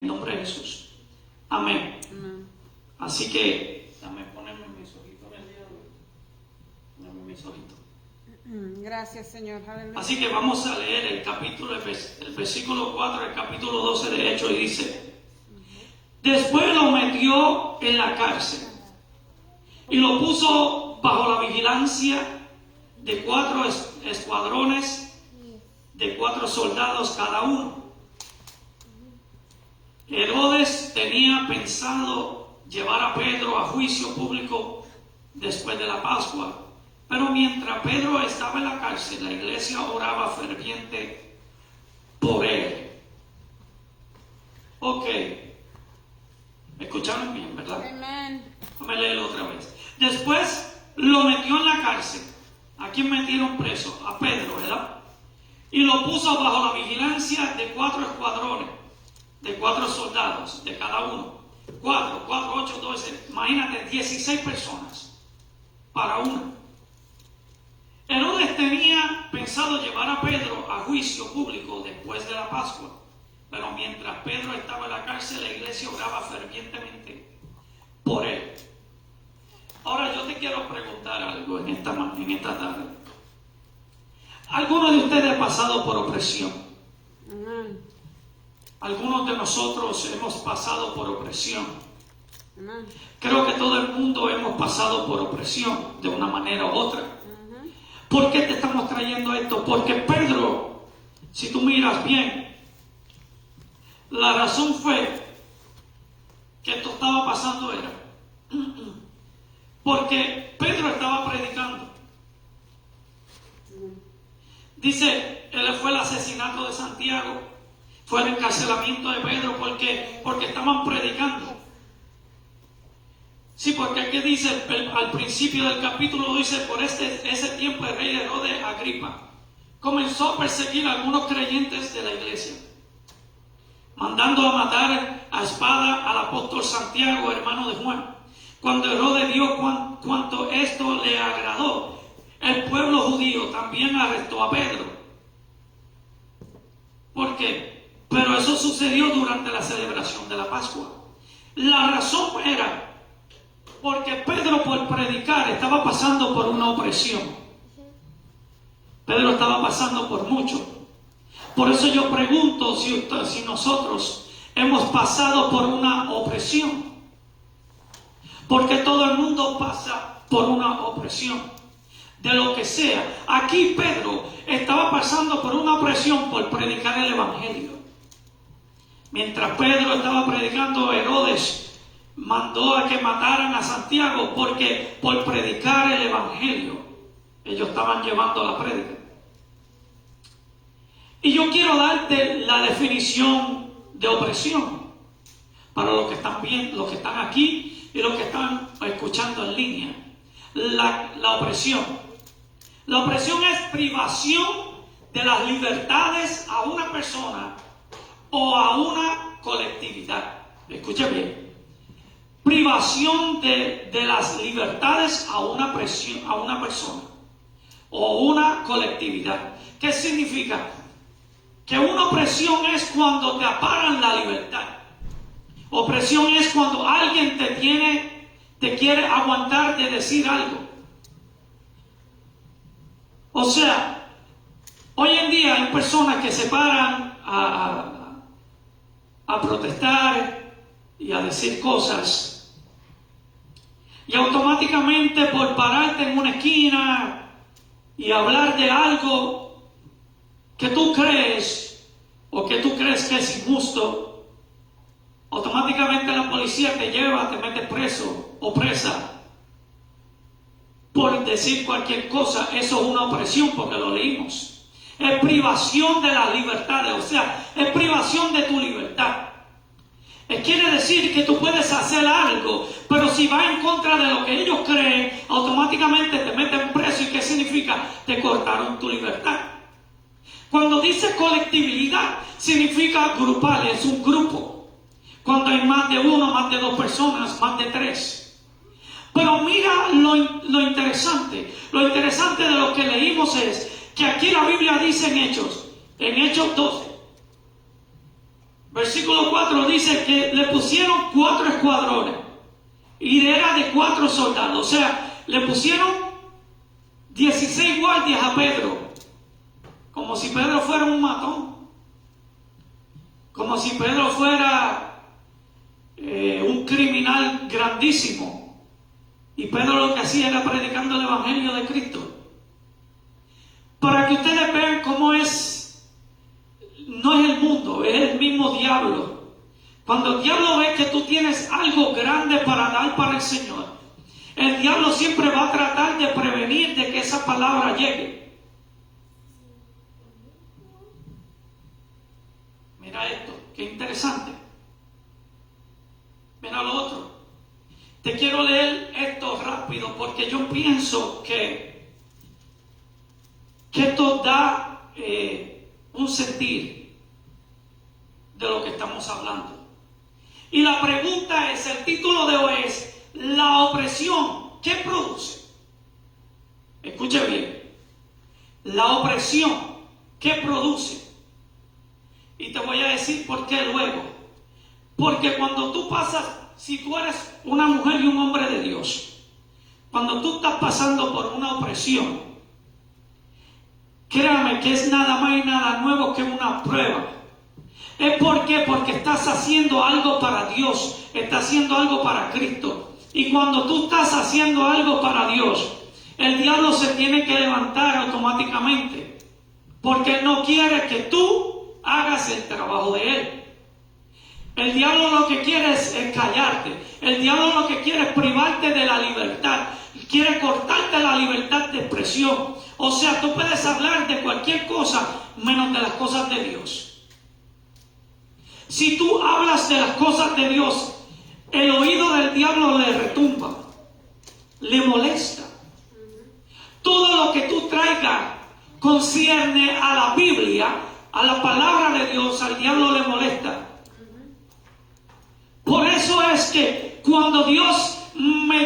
En nombre de Jesús. Amén. Amén. Así que, dame ponerme mis ojitos en el día de hoy. Ponerme mis ojitos. Gracias, Señor. Aleluya. Así que vamos a leer el versículo 4 del capítulo 12 de Hechos y dice: después lo metió en la cárcel y lo puso bajo la vigilancia de 4 escuadrones de 4 soldados cada uno. Herodes tenía pensado llevar a Pedro a juicio público después de la Pascua, pero mientras Pedro estaba en la cárcel, la iglesia oraba ferviente por él. Ok, ¿me escucharon bien, verdad? Amén. Déjame leerlo otra vez. Después lo metió en la cárcel. ¿A quién metieron preso? A Pedro, ¿verdad? Y lo puso bajo la vigilancia de 4 escuadrones, de 4 soldados, de cada uno. 4, 8, 12, imagínate, 16 personas para uno. Herodes tenía pensado llevar a Pedro a juicio público después de la Pascua, pero mientras Pedro estaba en la cárcel, la iglesia oraba fervientemente por él. Ahora yo te quiero preguntar algo en esta tarde. ¿Alguno de ustedes ha pasado por opresión? Amén. Algunos de nosotros hemos pasado por opresión. Amén. Creo que todo el mundo hemos pasado por opresión de una manera u otra. ¿Por qué te estamos trayendo esto? Porque Pedro, si tú miras bien, la razón fue que esto estaba pasando era porque Pedro estaba predicando. Dice, él fue el asesinato de Santiago, fue el encarcelamiento de Pedro porque estaban predicando. Sí, porque aquí dice, al principio del capítulo dice, por ese tiempo el rey Herodes Agripa comenzó a perseguir a algunos creyentes de la iglesia, mandando a matar a espada al apóstol Santiago, hermano de Juan. Cuando Herodes vio cuánto esto le agradó, el pueblo judío también arrestó a Pedro. ¿Por qué? Pero eso sucedió durante la celebración de la Pascua. La razón era porque Pedro, por predicar, estaba pasando por una opresión. Pedro estaba pasando por mucho. Por eso yo pregunto si nosotros hemos pasado por una opresión. Porque todo el mundo pasa por una opresión, de lo que sea. Aquí Pedro estaba pasando por una opresión por predicar el evangelio. Mientras Pedro estaba predicando, Herodes mandó a que mataran a Santiago porque por predicar el evangelio ellos estaban llevando la prédica. Y yo quiero darte la definición de opresión para los que están viendo, los que están aquí y los que están escuchando en línea. La opresión. La opresión es privación de las libertades a una persona o a una colectividad. Escuche bien. Privación de las libertades a una persona o una colectividad. ¿Qué significa? Que una opresión es cuando te aparan la libertad. Opresión es cuando alguien te quiere aguantar de decir algo. O sea, hoy en día hay personas que se paran a protestar y a decir cosas, y automáticamente por pararte en una esquina y hablar de algo que tú crees o que tú crees que es injusto, automáticamente la policía te lleva, te mete preso o presa por decir cualquier cosa. Eso es una opresión, porque lo leímos. Es privación de las libertades, o sea, es privación de tu libertad. Quiere decir que tú puedes hacer algo, pero si va en contra de lo que ellos creen, automáticamente te meten preso. ¿Y qué significa? Te cortaron tu libertad. Cuando dice colectividad, significa grupal, es un grupo. Cuando hay más de uno, más de 2 personas, más de 3. Pero mira lo interesante. Lo interesante de lo que leímos es que aquí la Biblia dice en Hechos 12, Versículo 4 dice que le pusieron 4 escuadrones y era de 4 soldados. O sea, le pusieron 16 guardias a Pedro, como si Pedro fuera un matón, como si Pedro fuera un criminal grandísimo. Y Pedro lo que hacía era predicando el evangelio de Cristo. Para que ustedes vean cómo es, no es el mundo, es el mismo diablo. Cuando el diablo ve que tú tienes algo grande para dar para el Señor, el diablo siempre va a tratar de prevenir de que esa palabra llegue. Mira esto, qué interesante. Mira lo otro. Te quiero leer esto rápido porque yo pienso que esto da un sentir de lo que estamos hablando. Y la pregunta es, el título de hoy es, la opresión, ¿qué produce? Escuche bien. La opresión, ¿qué produce? Y te voy a decir por qué luego. Porque cuando tú pasas, si tú eres una mujer y un hombre de Dios, cuando tú estás pasando por una opresión, créame que es nada más y nada nuevo que una prueba. ¿Es por qué? Porque estás haciendo algo para Dios, estás haciendo algo para Cristo. Y cuando tú estás haciendo algo para Dios, el diablo se tiene que levantar automáticamente, porque él no quiere que tú hagas el trabajo de él. El diablo lo que quiere es callarte. El diablo lo que quiere es privarte de la libertad. Quiere cortarte la libertad de expresión. O sea, tú puedes hablar de cualquier cosa menos de las cosas de Dios. Si tú hablas de las cosas de Dios, el oído del diablo le retumba, le molesta. Todo lo que tú traigas concierne a la Biblia, a la palabra de Dios, al diablo le molesta. Por eso es que cuando Dios me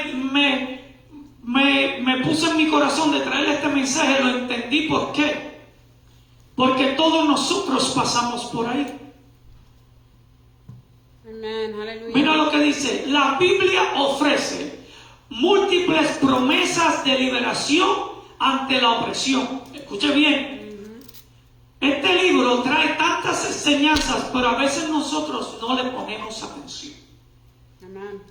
puso en mi corazón de traerle este mensaje, lo entendí. ¿Por qué? Porque todos nosotros pasamos por ahí. Amén, aleluya. Mira lo que dice, la Biblia ofrece múltiples promesas de liberación ante la opresión. Escuche bien. Este libro trae tantas enseñanzas, pero a veces nosotros no le ponemos atención. Amén.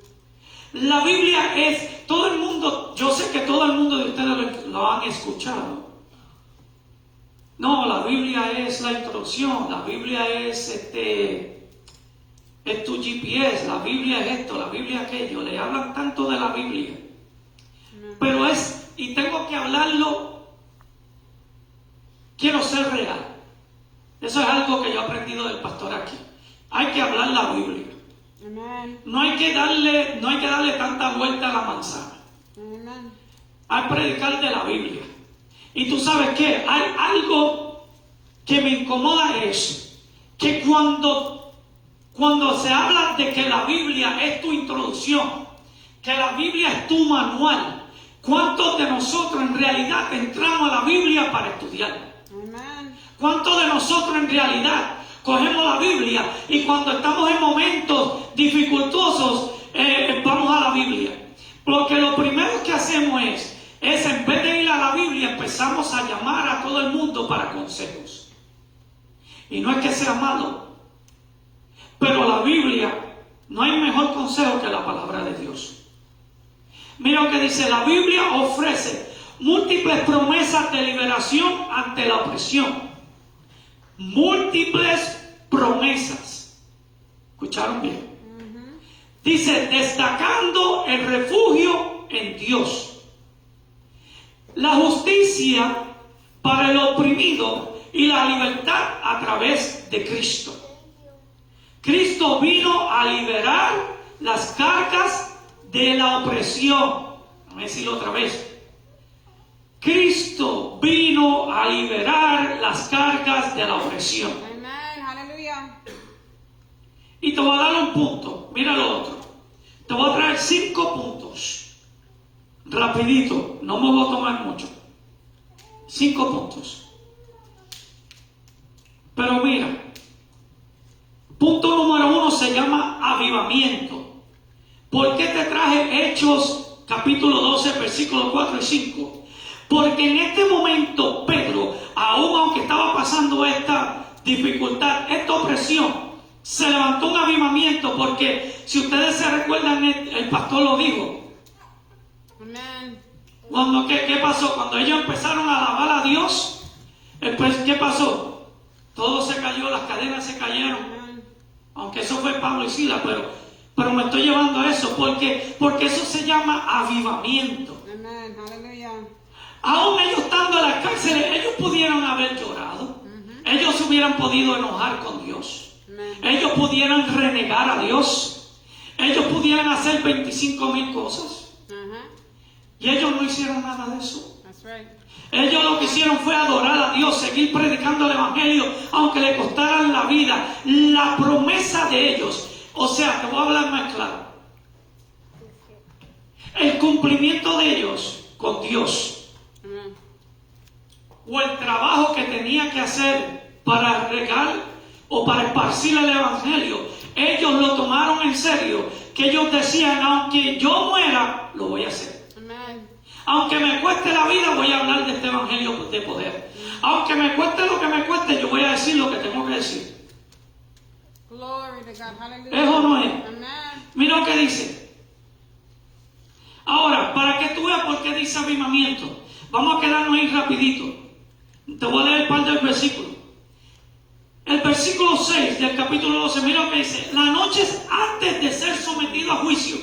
La Biblia es, todo el mundo, yo sé que todo el mundo de ustedes lo han escuchado. No, la Biblia es la introducción, la Biblia es tu GPS, la Biblia es esto, la Biblia es aquello. Le hablan tanto de la Biblia. Pero y tengo que hablarlo, quiero ser real. Eso es algo que yo he aprendido del pastor aquí. Hay que hablar la Biblia. Amén. No hay que darle tanta vuelta a la manzana. Amén. Hay que predicar de la Biblia. Y tú sabes qué, hay algo que me incomoda, es que cuando se habla de que la Biblia es tu introducción, que la Biblia es tu manual, ¿cuántos de nosotros en realidad entramos a la Biblia para estudiarla? Amén. ¿Cuántos de nosotros en realidad cogemos la Biblia y cuando estamos en momentos dificultosos vamos a la Biblia? Porque lo primero que hacemos es en vez de ir a la Biblia, empezamos a llamar a todo el mundo para consejos. Y no es que sea malo, pero la Biblia, no hay mejor consejo que la palabra de Dios. Mira lo que dice, la Biblia ofrece múltiples promesas de liberación ante la opresión. Múltiples promesas. ¿Escucharon bien? Dice, destacando el refugio en Dios, la justicia para el oprimido y la libertad a través de Cristo. Cristo vino a liberar las cargas de la opresión. Voy a decirlo otra vez. Cristo vino a liberar las cargas de la opresión. Amén, aleluya. Y te voy a dar un punto. Mira lo otro. Te voy a traer 5 puntos. Rapidito, no me voy a tomar mucho. 5 puntos. Pero mira, Punto número 1 se llama avivamiento. ¿Por qué te traje Hechos capítulo 12, versículos 4 y 5? Porque en este momento Pedro, aún aunque estaba pasando esta dificultad, esta opresión, se levantó un avivamiento, porque si ustedes se recuerdan, el pastor lo dijo. Amen. ¿Qué pasó? Cuando ellos empezaron a alabar a Dios, ¿qué pasó? Todo se cayó, las cadenas se cayeron. Amen. Aunque eso fue Pablo y Silas, pero me estoy llevando a eso, porque eso se llama avivamiento. Amen. Hallelujah. Aún ellos estando en las cárceles, ellos pudieron haber llorado. Ellos se hubieran podido enojar con Dios. Amen. Ellos pudieran renegar a Dios. Ellos pudieran hacer 25,000 cosas. Y ellos no hicieron nada de eso. That's right. Ellos lo que hicieron fue adorar a Dios, seguir predicando el Evangelio, aunque le costaran la vida. La promesa de ellos, o sea, te voy a hablar más claro. El cumplimiento de ellos con Dios, Amen. o el trabajo que tenía que hacer para regar o para esparcir el Evangelio, ellos lo tomaron en serio, que ellos decían, aunque yo muera, lo voy a hacer. Amen. Aunque me cueste la vida, voy a hablar de este Evangelio de poder. Aunque me cueste lo que me cueste, yo voy a decir lo que tengo que decir. Glory to God. Hallelujah. ¿Es o no es? Amen. Mira lo que dice. Ahora, para que tú veas por qué dice avivamiento, vamos a quedarnos ahí rapidito. Te voy a leer el par del versículo. El versículo 6 del capítulo 12, mira lo que dice. La noche antes de ser sometido a juicio,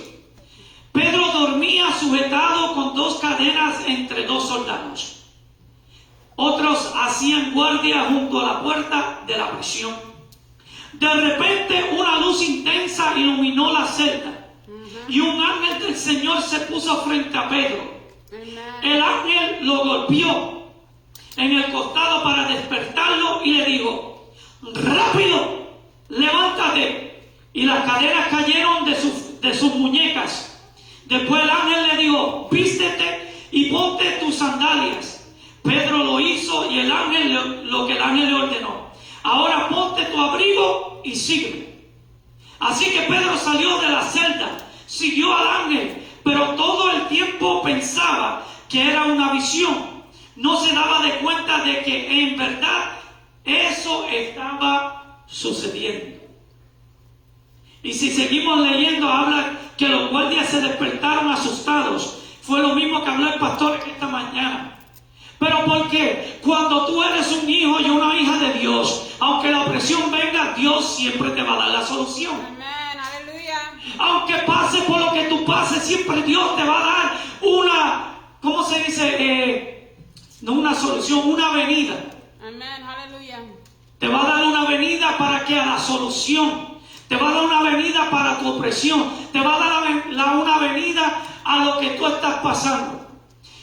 Pedro dormía sujetado con 2 cadenas entre 2 soldados. Otros hacían guardia junto a la puerta de la prisión. De repente una luz intensa iluminó la celda, y un ángel del Señor se puso frente a Pedro. Amen. El ángel lo golpeó en el costado para despertarlo y le dijo, rápido, levántate. Y las cadenas cayeron de sus muñecas. Después el ángel le dijo, vístete y ponte tus sandalias. Pedro lo hizo y lo que el ángel le ordenó. Ahora ponte tu abrigo y sígueme. Así que Pedro salió de la celda, siguió al ángel, pero todo el tiempo pensaba que era una visión. No se daba de cuenta de que en verdad eso estaba sucediendo. Y si seguimos leyendo, habla que los guardias se despertaron asustados. Fue lo mismo que habló el pastor esta mañana. ¿Pero por qué? Cuando tú eres un hijo y una hija de Dios, aunque la opresión venga, Dios siempre te va a dar la solución. Amen. Hallelujah. Aunque pases por lo que tú pases, siempre Dios te va a dar una, ¿cómo se dice? No una solución, una avenida. Amen. Hallelujah. Te va a dar una avenida para que a la solución. Te va a dar una avenida para tu opresión. Te va a dar una avenida a lo que tú estás pasando.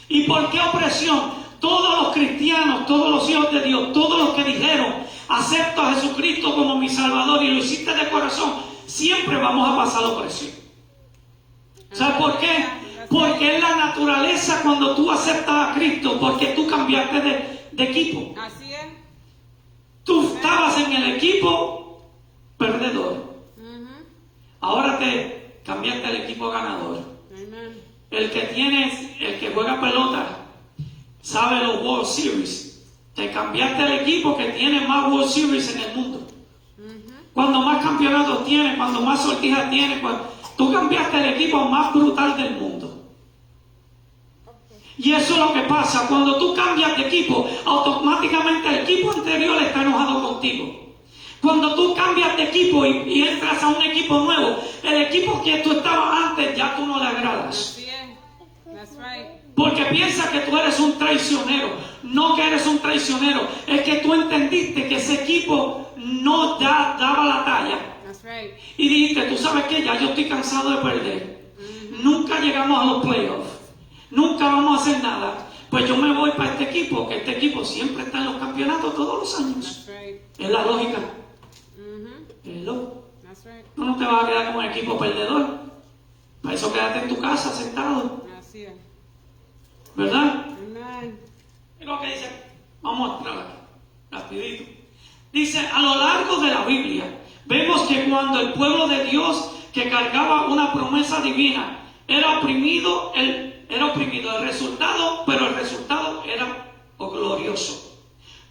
¿Y por qué opresión? Todos los cristianos, todos los hijos de Dios, todos los que dijeron, acepto a Jesucristo como mi Salvador y lo hiciste de corazón, siempre vamos a pasar opresión. ¿Sabes por qué? Porque es la naturaleza cuando tú aceptas a Cristo, porque tú cambiaste de equipo. Así es. Tú estabas en el equipo perdedor. Ahora te cambiaste al equipo ganador. Amen. El que juega pelota, sabe los World Series. Te cambiaste al equipo que tiene más World Series en el mundo. Cuando más campeonatos tiene, cuando más sortijas tiene, tú cambiaste el equipo más brutal del mundo. Y eso es lo que pasa. Cuando tú cambias de equipo, automáticamente el equipo anterior está enojado contigo. Cuando tú cambias de equipo y entras a un equipo nuevo, el equipo que tú estabas antes ya tú no le agradas. Así es. That's right. Porque piensas que tú eres un traicionero. No que eres un traicionero, es que tú entendiste que ese equipo no daba la talla. That's right. Y dijiste, tú sabes qué, ya yo estoy cansado de perder. Nunca llegamos a los playoffs. Nunca vamos a hacer nada. Pues yo me voy para este equipo, que este equipo siempre está en los campeonatos todos los años. That's right. Es la lógica. Hello. That's right. Tú no te vas a quedar como un equipo perdedor. Para eso quédate en tu casa sentado. Así es. ¿Verdad? Amen. Mira lo que dice. Vamos a entrar aquí. Rapidito. Dice, a lo largo de la Biblia, vemos que cuando el pueblo de Dios que cargaba una promesa divina era oprimido, el resultado, pero el resultado era glorioso.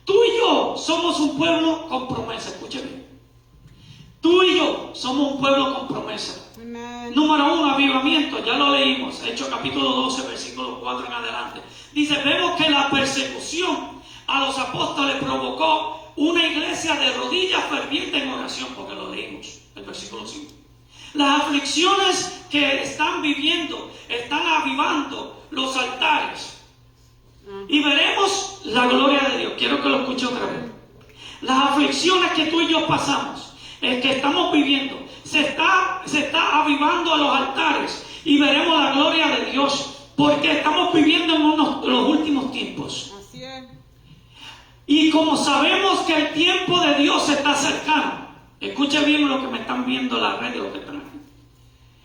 Tú y yo somos un pueblo con promesa, escuche bien. Tú y yo somos un pueblo con promesa. Amen. Número 1, avivamiento, ya lo leímos, Hechos capítulo 12, versículo 4 en adelante. Dice, vemos que la persecución a los apóstoles provocó una iglesia de rodillas ferviente en oración, porque lo leímos, el versículo 5. Las aflicciones que están viviendo están avivando los altares. Y veremos la gloria de Dios. Quiero que lo escuche otra vez. Las aflicciones que tú y yo pasamos, que estamos viviendo, se está avivando a los altares. Y veremos la gloria de Dios, porque estamos viviendo en los últimos tiempos. Así es. Y como sabemos que el tiempo de Dios está cercano, escuche bien lo que me están viendo la red de lo que están aquí.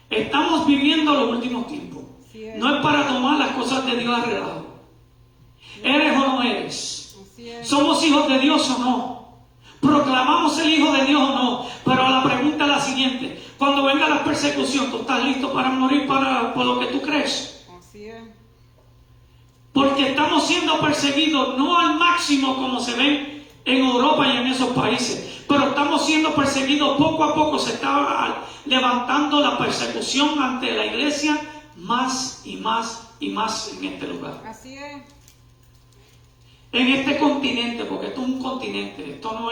Estamos viviendo los últimos tiempos. Así es. No es para tomar las cosas de Dios a relajo. ¿Eres o no eres? Así es. ¿Somos hijos de Dios o no? ¿Proclamamos el Hijo de Dios o no? Pero la pregunta es la siguiente. Cuando venga la persecución, ¿tú estás listo para morir por lo que tú crees? Así es. Porque estamos siendo perseguidos no al máximo como se ven en Europa y en esos países, pero estamos siendo perseguidos poco a poco. Se está levantando la persecución ante la iglesia más y más y más en este lugar. Así es. En este continente, porque esto es un continente, esto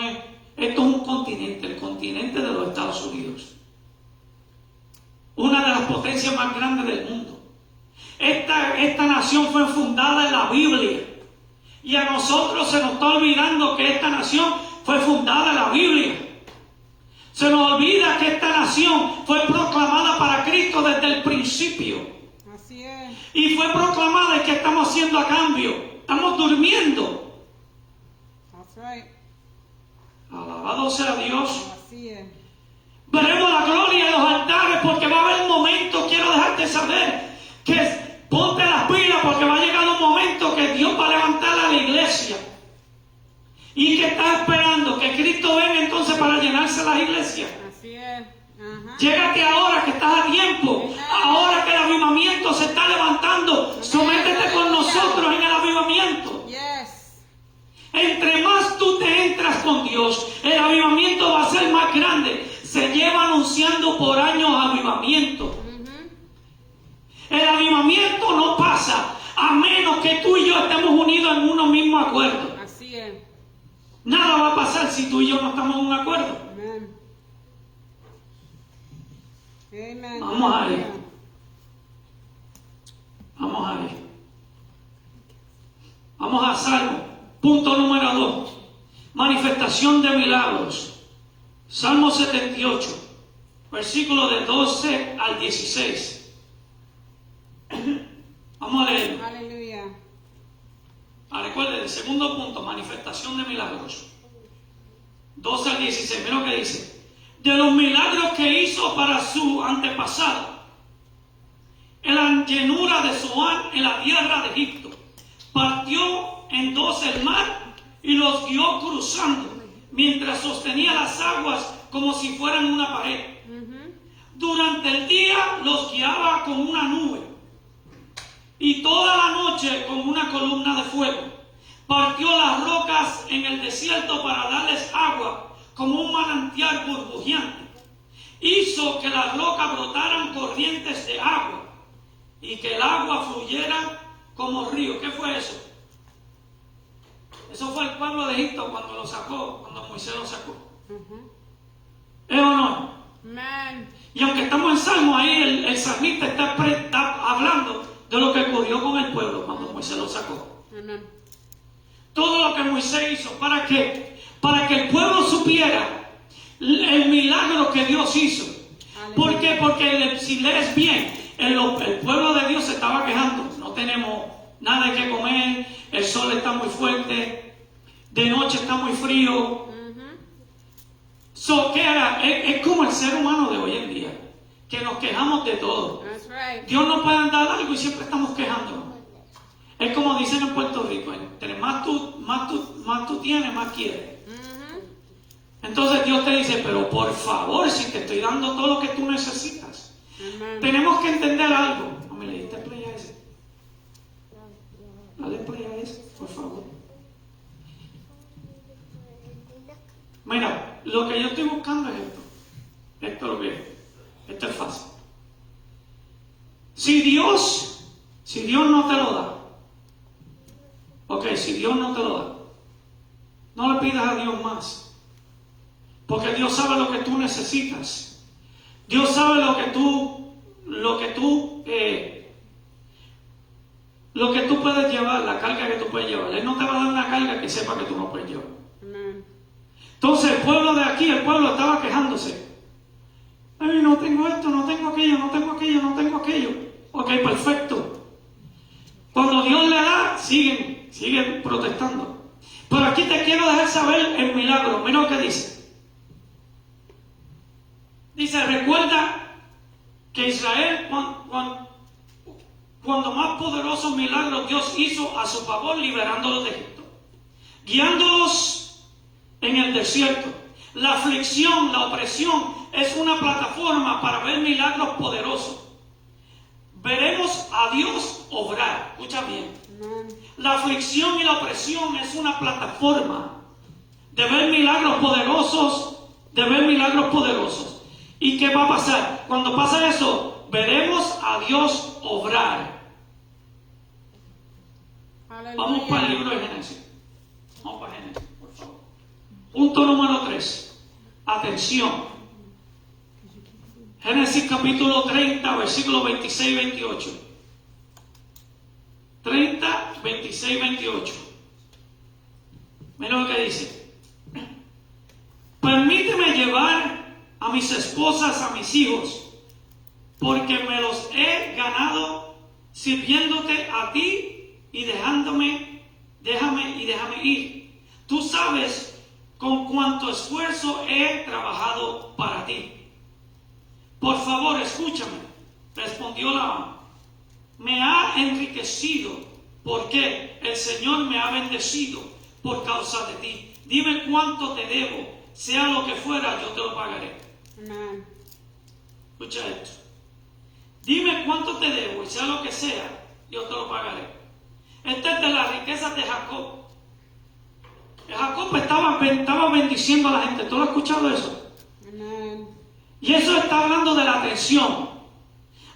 es un continente, el continente de los Estados Unidos. Una de las potencias más grandes del mundo. Esta nación fue fundada en la Biblia. Y a nosotros se nos está olvidando que esta nación fue fundada en la Biblia. Se nos olvida que esta nación fue proclamada para Cristo desde el principio. Así es. Y fue proclamada. ¿Y qué estamos haciendo a cambio? Estamos durmiendo. That's right. Alabado sea Dios. Así es. Veremos la gloria de los altares, porque va a haber un momento, quiero dejarte saber, que ponte las pilas, porque va a llegar un momento que Dios va a levantar a la iglesia. ¿Y que está esperando? Que Cristo venga entonces para llenarse las iglesias. Así es. Ajá. Llégate ahora que estás a tiempo. Ahora que el avivamiento se está levantando, sométete con nosotros en el avivamiento. Yes. Entre más tú te entras con Dios, el avivamiento va a ser más grande. Se lleva anunciando por años avivamiento. El avivamiento no pasa a menos que tú y yo estemos unidos en uno mismo acuerdo. Así es. Nada va a pasar si tú y yo no estamos en un acuerdo. Amen. Amen. Vamos a ver. Vamos a ver. Vamos a Salmo. Punto número 2. Manifestación de milagros. Salmo 78. Versículo de 12 al 16. Vamos a leerlo. Aleluya. Recuerden, el segundo punto, manifestación de milagros. 12 al 16, mira lo que dice. De los milagros que hizo para su antepasado, en la llanura de Zoán, en la tierra de Egipto, partió en dos el mar y los guió cruzando, mientras sostenía las aguas como si fueran una pared. Durante el día los guiaba con una nube, y toda la noche con una columna de fuego. Partió las rocas en el desierto para darles agua, como un manantial burbujeante. Hizo que las rocas brotaran corrientes de agua, y que el agua fluyera como río. ¿Qué fue eso? Eso fue el pueblo de Egipto cuando lo sacó, cuando Moisés lo sacó. ¿Es o no? Amen. Y aunque estamos en Salmo, ahí el salmista está hablando de lo que ocurrió con el pueblo cuando Moisés lo sacó. Amen. Todo lo que Moisés hizo, ¿para qué? Para que el pueblo supiera el milagro que Dios hizo. ¿Por qué? Porque si lees bien, el pueblo de Dios se estaba quejando. No tenemos nada que comer, el sol está muy fuerte, de noche está muy frío. ¿Qué era? Es como el ser humano de hoy en día, que nos quejamos de todo. That's right. Dios nos puede dar algo y siempre estamos quejándonos. Es como dicen en Puerto Rico, entre más tú tienes, más quieres. Entonces Dios te dice, pero por favor, si te estoy dando todo lo que tú necesitas. Amen. Tenemos que entender algo. No me le diste play a ese. Dale play a ese, por favor. Mira, lo que yo estoy buscando es esto. Esto es lo que es. Esto es fácil. Si Dios no te lo da, ok, si Dios no te lo da, no le pidas a Dios más. Porque Dios sabe lo que tú necesitas. Dios sabe lo que tú puedes llevar, la carga que tú puedes llevar. Él no te va a dar una carga que sepa que tú no puedes llevar. Amen. Entonces el pueblo de aquí, el pueblo estaba quejándose. Ay, no tengo esto, no tengo aquello, no tengo aquello, no tengo aquello. Ok, perfecto. Cuando Dios le da, siguen protestando. Pero aquí te quiero dejar saber el milagro. Mira lo que dice. Dice, recuerda que Israel, cuando más poderosos milagros Dios hizo a su favor, liberándolos de Egipto, guiándolos en el desierto. La aflicción, la opresión es una plataforma para ver milagros poderosos. Veremos a Dios obrar. Escucha bien. Amen. La aflicción y la opresión es una plataforma de ver milagros poderosos, ¿Y qué va a pasar? Cuando pasa eso, veremos a Dios obrar. Vamos para el libro de Génesis. Vamos para Génesis, por favor. Punto número 3. Atención. Génesis capítulo 30, versículos 26 y 28. 30, 26 28. Mira lo que dice. Permíteme llevar a mis esposas, a mis hijos, porque me los he ganado sirviéndote a ti y déjame ir. Tú sabes con cuánto esfuerzo he trabajado para ti. Por favor, escúchame, respondió Labán. Me ha enriquecido porque el Señor me ha bendecido por causa de ti. Dime cuánto te debo, sea lo que fuera, yo te lo pagaré. Amen. Escucha esto. Dime cuánto te debo y sea lo que sea, yo te lo pagaré. Esta es de las riquezas de Jacob. Jacob estaba bendiciendo a la gente. ¿Tú lo has escuchado eso? Amen. Y eso está hablando de la atención.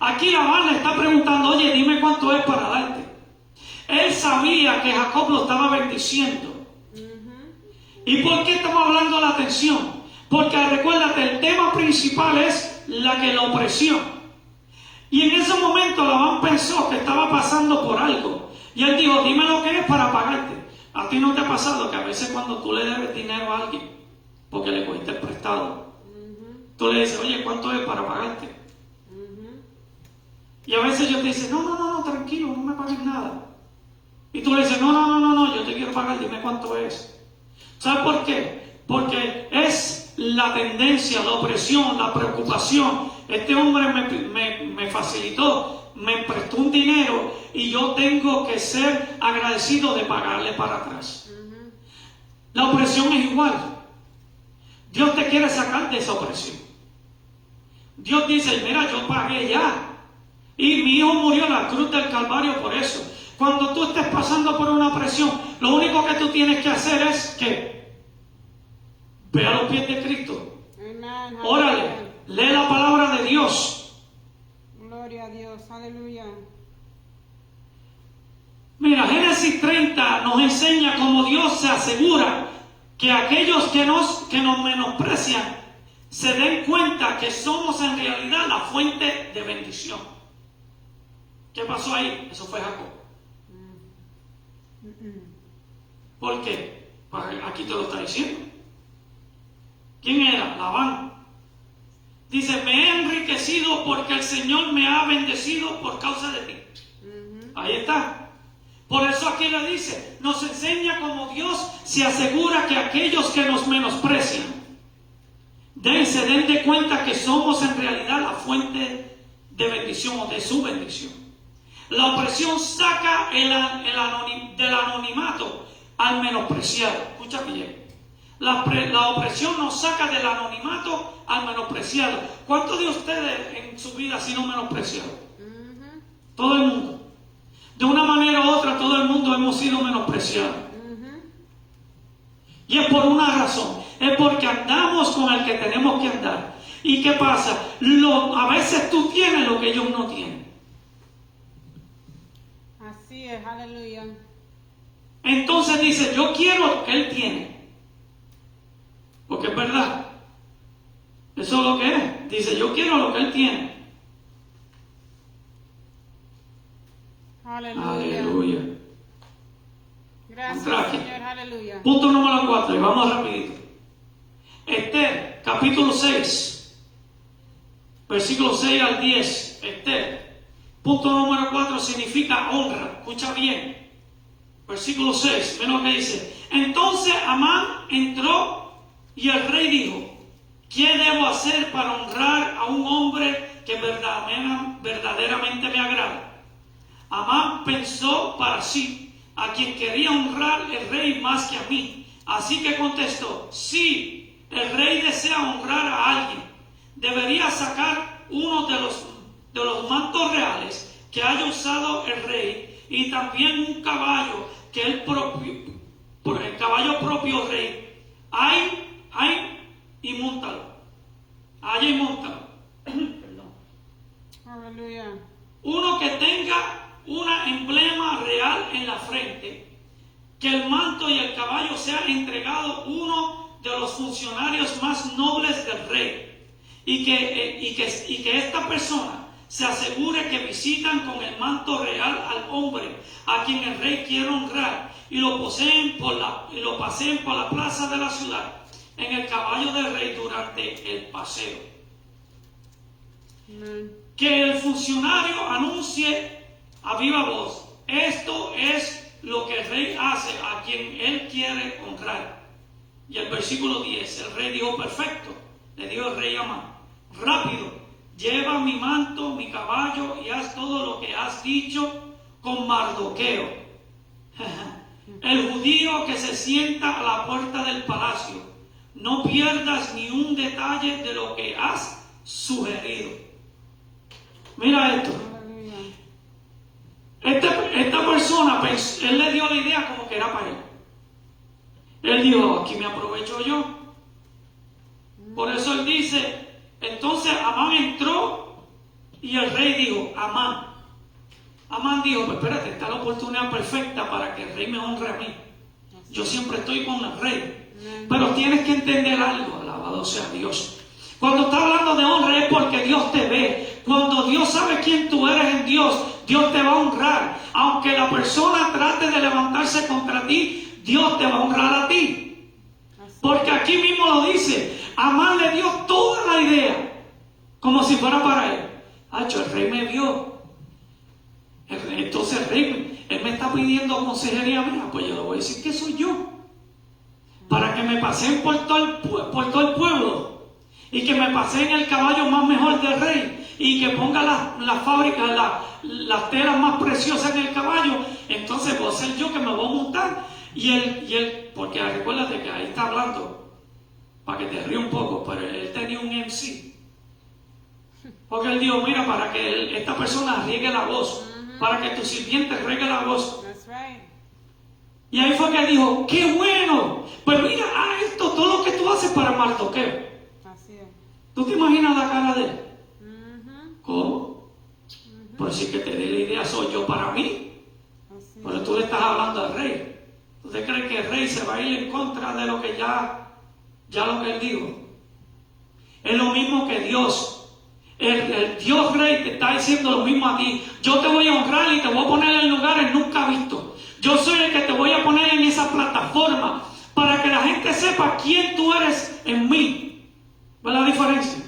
Aquí Labán le está preguntando, oye, dime cuánto es para darte. Él sabía que Jacob lo estaba bendiciendo. ¿Y por qué estamos hablando de la atención? Porque recuérdate, el tema principal es la opresión. Y en ese momento Labán pensó que estaba pasando por algo. Y él dijo, dime lo que es para pagarte. ¿A ti no te ha pasado que a veces cuando tú le debes dinero a alguien, porque le cogiste prestado, tú le dices, oye, ¿cuánto es para pagarte? Y a veces ellos te dicen, no, tranquilo, no me pagues nada. Y tú le dices, no, yo te quiero pagar, dime cuánto es. ¿Sabes por qué? Porque es la tendencia, la opresión, la preocupación. Este hombre me facilitó, me prestó un dinero y yo tengo que ser agradecido de pagarle para atrás. La opresión es igual. Dios te quiere sacar de esa opresión. Dios dice, mira, yo pagué ya. Y mi hijo murió en la cruz del Calvario por eso. Cuando tú estés pasando por una opresión, lo único que tú tienes que hacer es que ve a los pies de Cristo. Amen. Órale, lee la palabra de Dios. Gloria a Dios. Aleluya. Mira, Génesis 30 nos enseña cómo Dios se asegura que aquellos que nos menosprecian se den cuenta que somos en realidad la fuente de bendición. ¿Qué pasó ahí? Eso fue Jacob. ¿Por qué? Pues aquí te lo está diciendo. ¿Quién era? Labán. Dice, me he enriquecido porque el Señor me ha bendecido por causa de ti. Ahí está. Por eso aquí le dice, nos enseña cómo Dios se asegura que aquellos que nos menosprecian se den de cuenta que somos en realidad la fuente de bendición o de su bendición. La opresión saca del anonimato al menospreciado. Escucha bien. La opresión nos saca del anonimato al menospreciado. ¿Cuántos de ustedes en su vida han sido menospreciados? Todo el mundo. De una manera u otra, todo el mundo hemos sido menospreciados. Y es por una razón. Es porque andamos con el que tenemos que andar. ¿Y qué pasa? A veces tú tienes lo que ellos no tienen. Así es, aleluya. Entonces dice, yo quiero lo que él tiene. Porque es verdad. Eso es lo que es. Dice, yo quiero lo que él tiene. Aleluya. Aleluya. Gracias, Traje. Señor, aleluya. Punto número 4, y vamos rapidito. Esther, capítulo 6, versículo 6 al 10. Esther, punto número 4 significa honra. Escucha bien. Versículo 6, ven lo que dice. Entonces Amán entró y el rey dijo, ¿qué debo hacer para honrar a un hombre que verdaderamente me agrada? Amán pensó para sí, a quien quería honrar el rey más que a mí. Así que contestó, sí, el rey desea honrar a alguien. Debería sacar uno de los mantos reales que haya usado el rey y también un caballo que el caballo propio rey. Y móntalo. Allá y móntalo. Perdón. Aleluya. Uno que tenga una emblema real en la frente, que el manto y el caballo sea entregado uno de los funcionarios más nobles del rey, y que esta persona se asegure que visitan con el manto real al hombre a quien el rey quiere honrar y lo paseen por la plaza de la ciudad en el caballo del rey durante el paseo. Amén. Que el funcionario anuncie a viva voz, esto es lo que el rey hace a quien él quiere honrar. Y el versículo 10, el rey dijo, perfecto. Le dijo el rey a Amán, rápido, lleva mi manto, mi caballo y haz todo lo que has dicho con Mardoqueo, el judío que se sienta a la puerta del palacio. No pierdas ni un detalle de lo que has sugerido. Mira esto. Esta persona, él le dio la idea como que era para él. Él dijo, aquí me aprovecho yo. Por eso él dice, entonces Amán entró y el rey dijo, Amán dijo, pues espérate, esta es la oportunidad perfecta para que el rey me honre a mí. Yo siempre estoy con el rey. Pero tienes que entender algo, alabado sea Dios. Cuando está hablando de honra es porque Dios te ve. Cuando Dios sabe quién tú eres en Dios, Dios te va a honrar. Aunque la persona trate de levantarse contra ti, Dios te va a honrar a ti. Porque aquí mismo lo dice, Amán le dio toda la idea, como si fuera para él. El rey me vio. Entonces el rey, él me está pidiendo consejería mía, pues yo le voy a decir que soy yo. Para que me paseen por todo el pueblo y que me paseen el caballo más mejor del rey y que ponga las fábricas, las telas más preciosas en el caballo. Entonces voy a ser yo que me voy a montar y él, porque recuérdate que ahí está hablando para que te ríe un poco, pero él tenía un MC, porque él dijo, mira, para que esta persona riegue la voz, para que tu sirviente riegue la voz. That's right. Y ahí fue que dijo, qué bueno, pues mira, esto, todo lo que tú haces para Mardoqueo. Así es. ¿Tú te imaginas la cara de él? ¿Cómo? Pues sí que te dé la idea, soy yo para mí. Así Pero tú le estás hablando al rey. ¿Usted cree que el rey se va a ir en contra de lo que ya lo que él dijo? Es lo mismo que Dios. El Dios rey te está diciendo lo mismo a ti. Yo te voy a honrar y te voy a poner en lugares nunca vistos. Yo soy el que te voy a poner en esa plataforma para que la gente sepa quién tú eres en mí. ¿Ves la diferencia?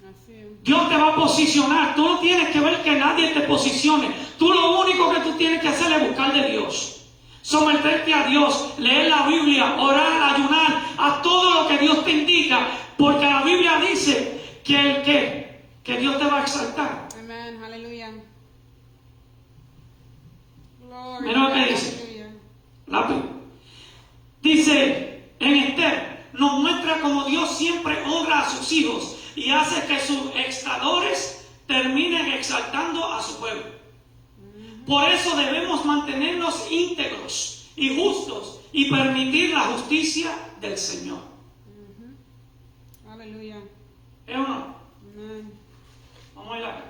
Así es. Dios te va a posicionar. Tú no tienes que ver que nadie te posicione. Tú lo único que tú tienes que hacer es buscar de Dios. Someterte a Dios, leer la Biblia, orar, ayunar, a todo lo que Dios te indica. Porque la Biblia dice que Dios te va a exaltar. Amén, aleluya. Mira lo que dice. Rápido. Dice en Esther, nos muestra cómo Dios siempre honra a sus hijos y hace que sus extradores terminen exaltando a su pueblo. Por eso debemos mantenernos íntegros y justos y permitir la justicia del Señor. Aleluya. ¿Es o no? Amén. Vamos a ir acá.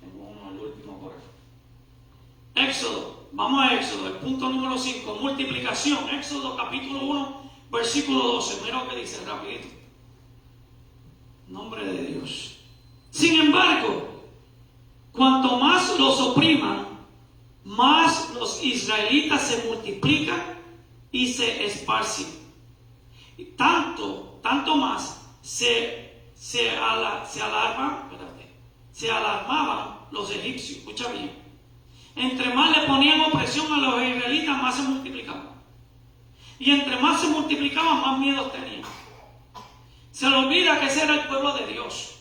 Tengo uno, el último por acá. Éxodo. Vamos a Éxodo, el punto número 5, multiplicación. Éxodo capítulo 1, versículo 12. Mira lo que dice rapidito. Nombre de Dios. Sin embargo, cuanto más los opriman, más los israelitas se multiplican y se esparcen. Y tanto más se alarmaban los egipcios. Escucha bien. Entre más le ponían opresión a los israelitas, más se multiplicaban. Y entre más se multiplicaban, más miedo tenían. Se le olvida que ese era el pueblo de Dios.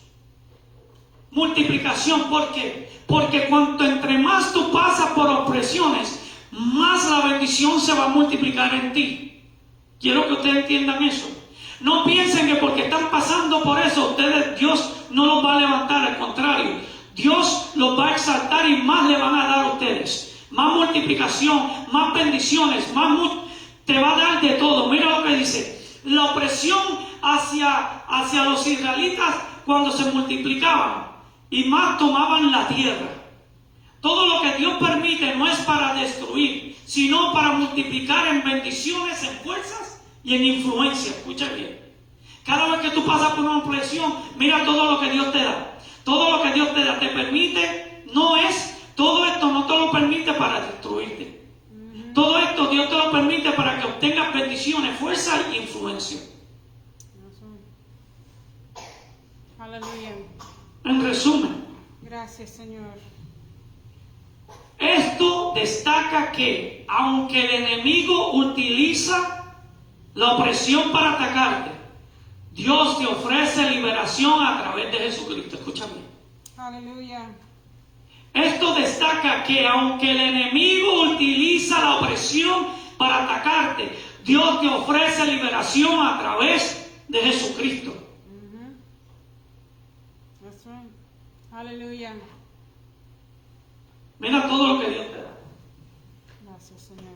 Multiplicación, ¿por qué? Porque cuanto entre más tú pasas por opresiones, más la bendición se va a multiplicar en ti. Quiero que ustedes entiendan eso. No piensen que porque están pasando por eso, Dios no los va a levantar, al contrario. Dios los va a exaltar y más le van a dar a ustedes. Más multiplicación, más bendiciones, te va a dar de todo. Mira lo que dice. La opresión hacia los israelitas cuando se multiplicaban y más tomaban la tierra. Todo lo que Dios permite no es para destruir, sino para multiplicar en bendiciones, en fuerzas y en influencia. Escucha bien. Cada vez que tú pasas por una opresión, mira todo lo que Dios te da. Todo lo que Dios te da, te permite, todo esto no te lo permite para destruirte. Todo esto Dios te lo permite para que obtengas bendiciones, fuerza y influencia. Aleluya. En resumen, Gracias, Señor. esto destaca que, aunque el enemigo utiliza la opresión para atacarte, Dios te ofrece liberación a través de Jesucristo. Escúchame. Aleluya. Esto destaca que aunque el enemigo utiliza la opresión para atacarte, Dios te ofrece liberación a través de Jesucristo. That's right. Aleluya. Mira todo lo que Dios te da. Gracias, Señor.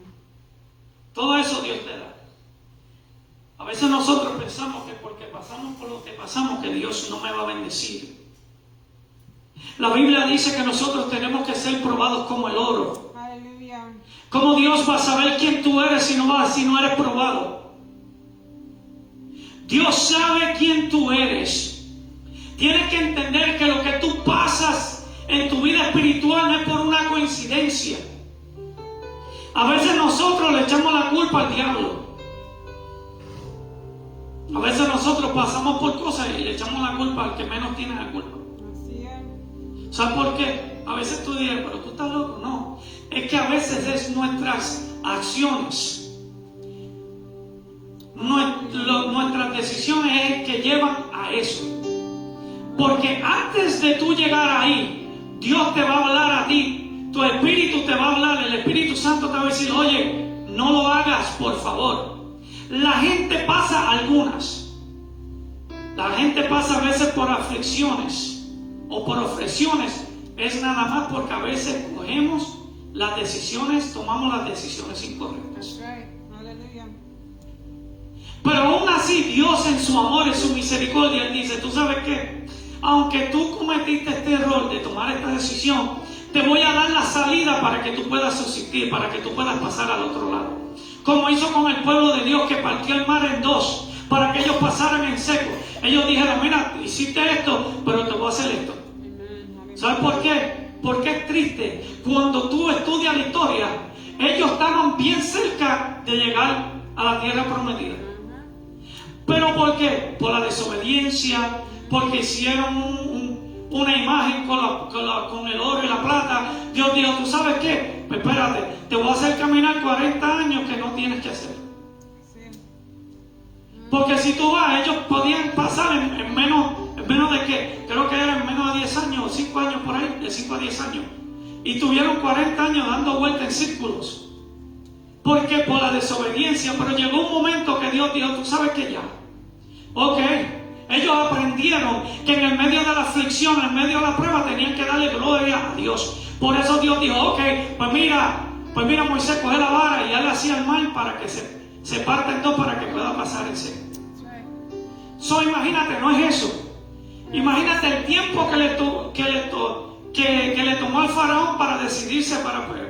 Todo eso Dios te da. A veces nosotros pensamos que porque pasamos por lo que pasamos, que Dios no me va a bendecir. La Biblia dice que nosotros tenemos que ser probados como el oro. Aleluya. ¿Cómo Dios va a saber quién tú eres si no eres probado? Dios sabe quién tú eres. Tienes que entender que lo que tú pasas en tu vida espiritual no es por una coincidencia. A veces nosotros le echamos la culpa al diablo. A veces nosotros pasamos por cosas y le echamos la culpa al que menos tiene la culpa. Así es. ¿Sabes por qué? A veces tú dirás, pero tú estás loco. No, es que a veces es nuestras acciones, nuestras decisiones que llevan a eso. Porque antes de tú llegar ahí, Dios te va a hablar a ti, tu espíritu te va a hablar, el Espíritu Santo te va a decir, oye, no lo hagas, por favor. La gente pasa La gente pasa a veces por aflicciones o por opresiones. Es nada más porque a veces tomamos las decisiones incorrectas. That's right. Aleluya. Pero aún así, Dios en su amor y su misericordia, Él dice, ¿tú sabes qué? Aunque tú cometiste este error de tomar esta decisión, te voy a dar la salida para que tú puedas subsistir, para que tú puedas pasar al otro lado. Como hizo con el pueblo de Dios que partió el mar en dos, para que ellos pasaran en seco. Ellos dijeron, mira, hiciste esto, pero te voy a hacer esto. ¿Sabes por qué? Porque es triste. Cuando tú estudias la historia, ellos estaban bien cerca de llegar a la tierra prometida. ¿Pero por qué? Por la desobediencia, porque hicieron una imagen con el oro y la plata. Dios dijo, ¿tú sabes qué? Pues espérate, te voy a hacer caminar 40 años que no tienes que hacer. Porque si tú vas, ellos podían pasar en menos de que, creo que eran menos de 10 años, 5 años por ahí, de 5 a 10 años. Y tuvieron 40 años dando vueltas en círculos. porque por la desobediencia, pero llegó un momento que Dios dijo, tú sabes que ya, ok, ellos aprendieron que en el medio de la aflicción, en medio de la prueba, tenían que darle gloria a Dios. Por eso Dios dijo, ok, pues mira Moisés, coge la vara y hazle así al mar para que se parta en dos para que pueda pasar el seco. So, imagínate, no es eso. Imagínate el tiempo que le tomó al faraón para decidirse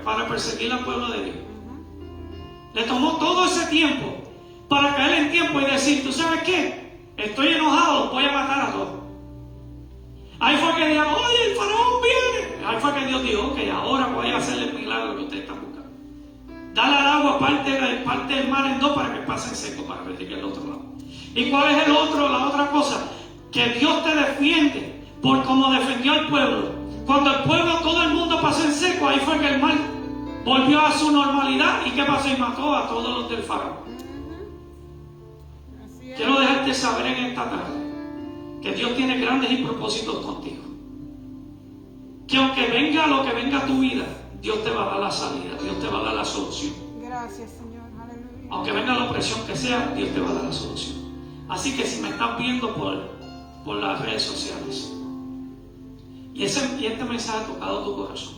para perseguir al pueblo de Dios. Le tomó todo ese tiempo para caer en tiempo y decir, ¿tú sabes qué? Estoy enojado, voy a matar a todos. Ahí fue que dijeron, oye, el faraón viene. Ahí fue que Dios dijo, ok, ahora voy a hacerle el milagro que ustedes están buscando. Dale al agua parte del mar en dos para que pase en seco, para que llegue al otro lado. ¿Y cuál es la otra cosa? Que Dios te defiende por como defendió al pueblo. Cuando el pueblo, todo el mundo pasó en seco, ahí fue que el mar volvió a su normalidad. ¿Y qué pasó? Y mató a todos los del faraón. Quiero dejarte saber en esta tarde que Dios tiene grandes y propósitos contigo. Que aunque venga lo que venga a tu vida, Dios te va a dar la salida, Dios te va a dar la solución. Gracias, Señor. Aleluya. Aunque venga la opresión que sea, Dios te va a dar la solución. Así que si me estás viendo por las redes sociales y este mensaje ha tocado tu corazón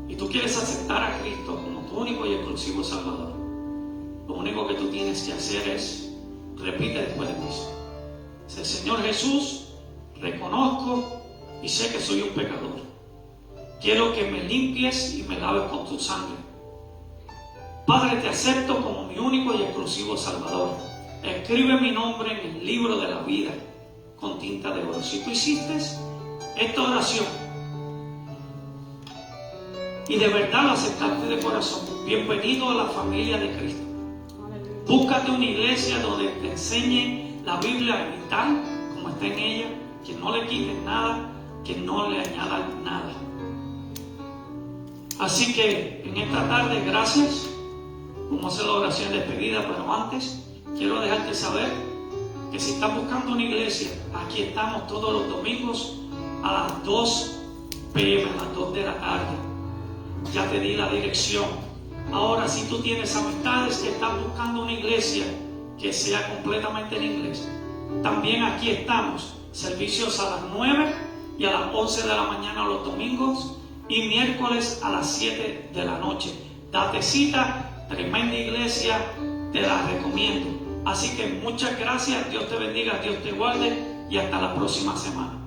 y tú quieres aceptar a Cristo como tu único y exclusivo Salvador, lo único que tú tienes que hacer es repite después de mí. Dice, Señor Jesús, reconozco y sé que soy un pecador. Quiero que me limpies y me laves con tu sangre. Padre, te acepto como mi único y exclusivo Salvador. Escribe mi nombre en el libro de la vida con tinta de oro. Si tú hiciste esta oración y de verdad lo aceptaste de corazón, bienvenido a la familia de Cristo. Búscate una iglesia donde te enseñen la Biblia a imitar como está en ella, que no le quiten nada, que no le añadan nada. Así que en esta tarde, gracias. Vamos a hacer la oración de despedida, pero antes quiero dejarte saber que si estás buscando una iglesia, aquí estamos todos los domingos a las 2 p.m., a las 2 de la tarde. Ya te di la dirección. Ahora, si tú tienes amistades que están buscando una iglesia que sea completamente en inglés, también aquí estamos. Servicios a las 9 y a las 11 de la mañana los domingos y miércoles a las 7 de la noche. Date cita, tremenda iglesia, te la recomiendo. Así que muchas gracias, Dios te bendiga, Dios te guarde y hasta la próxima semana.